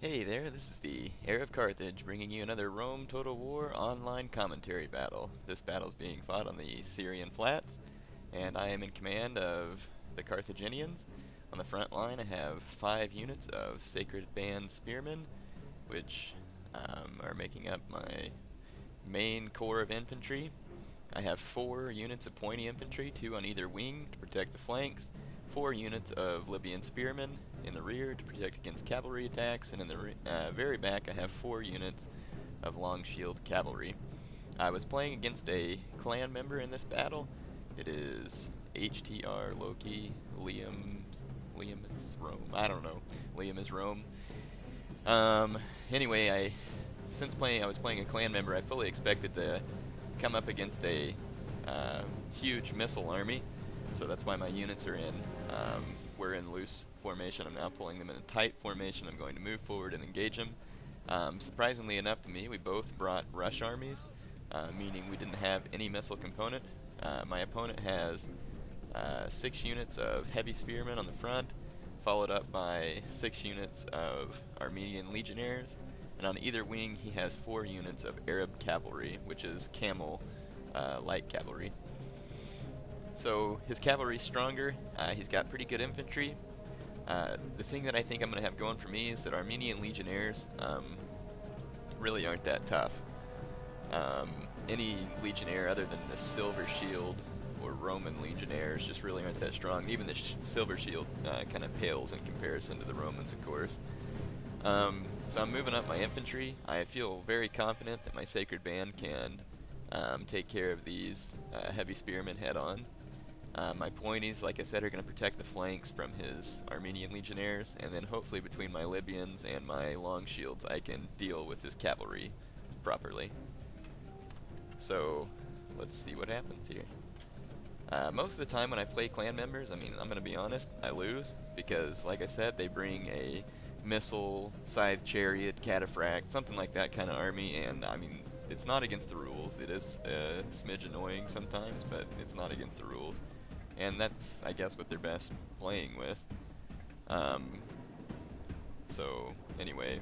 Hey there, this is the Heir of Carthage bringing you another Rome Total War online commentary battle. This battle is being fought on the Syrian flats, and I am in command of the Carthaginians. On the front line I have 5 units of Sacred Band Spearmen, which are making up my main corps of infantry. I have 4 units of pointy infantry, 2 on either wing to protect the flanks, 4 units of Libyan spearmen in the rear to protect against cavalry attacks, and in the very back I have 4 units of long shield cavalry. I was playing against a clan member in this battle. It is HTR Loki, Liam is Rome. I don't know. Liam is Rome. Anyway, I was playing a clan member, I fully expected to come up against a huge missile army, so that's why my units are in. We're in loose formation. I'm now pulling them in a tight formation. I'm going to move forward and engage them. Surprisingly enough to me, we both brought rush armies, meaning we didn't have any missile component. My opponent has 6 units of heavy spearmen on the front, followed up by 6 units of Armenian legionnaires, and on either wing he has 4 units of Arab cavalry, which is camel light cavalry. So his cavalry's stronger, he's got pretty good infantry. The thing that I think I'm going to have going for me is that Armenian legionnaires really aren't that tough. Any legionnaire other than the silver shield or Roman legionnaires just really aren't that strong. Even the silver shield kind of pales in comparison to the Romans, of course. So I'm moving up my infantry. I feel very confident that my Sacred Band can take care of these heavy spearmen head on. My pointies, like I said, are going to protect the flanks from his Armenian legionnaires, and then hopefully between my Libyans and my long shields I can deal with his cavalry properly. So let's see what happens here. Most of the time when I play clan members, I mean, I'm going to be honest, I lose, because like I said, they bring a missile, scythe chariot, cataphract, something like that kind of army, and I mean, it's not against the rules. It is a smidge annoying sometimes, but it's not against the rules. And that's, I guess, what they're best playing with. So, anyway,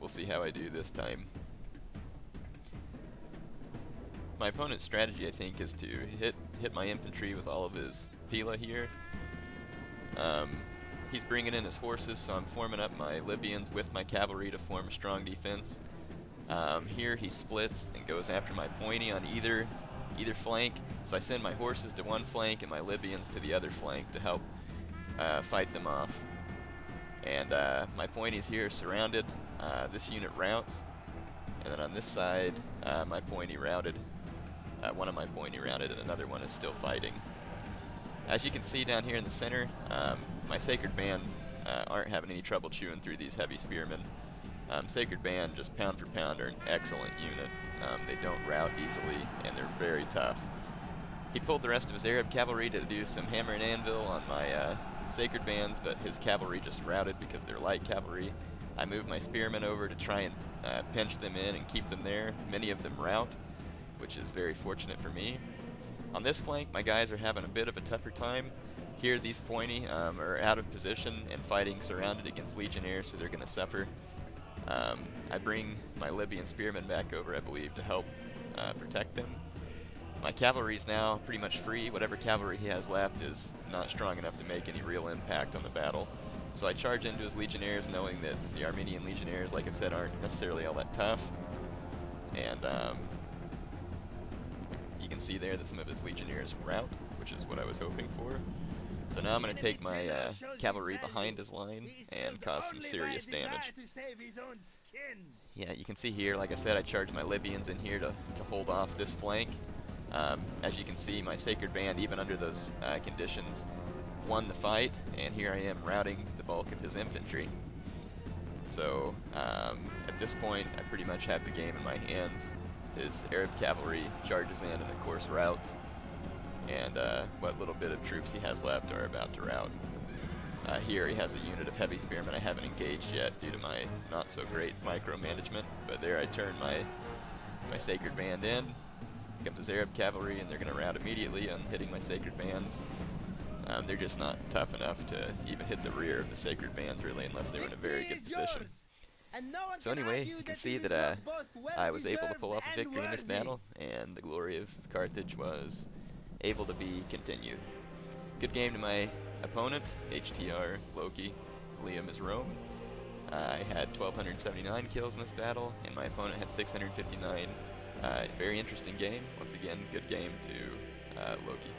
we'll see how I do this time. My opponent's strategy, I think, is to hit my infantry with all of his pila here. He's bringing in his horses, so I'm forming up my Libyans with my cavalry to form a strong defense. Here he splits and goes after my pointy on either flank, so I send my horses to one flank and my Libyans to the other flank to help fight them off. And my pointies here are surrounded. This unit routs, and then on this side my pointy routed. One of my pointy routed and another one is still fighting. As you can see down here in the center, my Sacred Band aren't having any trouble chewing through these heavy spearmen. Sacred Band, just pound for pound, are an excellent unit. They don't rout easily, and they're very tough. He pulled the rest of his Arab cavalry to do some hammer and anvil on my Sacred Bands, but his cavalry just routed because they're light cavalry. I moved my spearmen over to try and pinch them in and keep them there. Many of them rout, which is very fortunate for me. On this flank, my guys are having a bit of a tougher time. Here, these pointy are out of position and fighting surrounded against legionnaires, so they're going to suffer. I bring my Libyan spearmen back over, I believe, to help protect them. My cavalry is now pretty much free. Whatever cavalry he has left is not strong enough to make any real impact on the battle. So I charge into his legionnaires, knowing that the Armenian legionnaires, like I said, aren't necessarily all that tough. And you can see there that some of his legionnaires rout, which is what I was hoping for. So now I'm going to take my cavalry behind his line and cause some serious damage. Yeah, you can see here, like I said, I charged my Libyans in here to hold off this flank. As you can see, my Sacred Band, even under those conditions, won the fight, and here I am routing the bulk of his infantry. So at this point, I pretty much have the game in my hands. His Arab cavalry charges in and of course routs, and what little bit of troops he has left are about to rout. Here he has a unit of heavy spearmen I haven't engaged yet due to my not so great micromanagement, but there I turn my Sacred Band in. Here comes his Arab cavalry, and they're going to rout immediately on hitting my Sacred Bands. They're just not tough enough to even hit the rear of the Sacred Bands really, unless they were in a very good position. So anyway, you can see that I was able to pull off a victory in this battle, and the glory of Carthage was able to be continued. Good game to my opponent, HTR Loki, Liam is Rome. I had 1,279 kills in this battle, and my opponent had 659. Very interesting game. Once again, good game to Loki.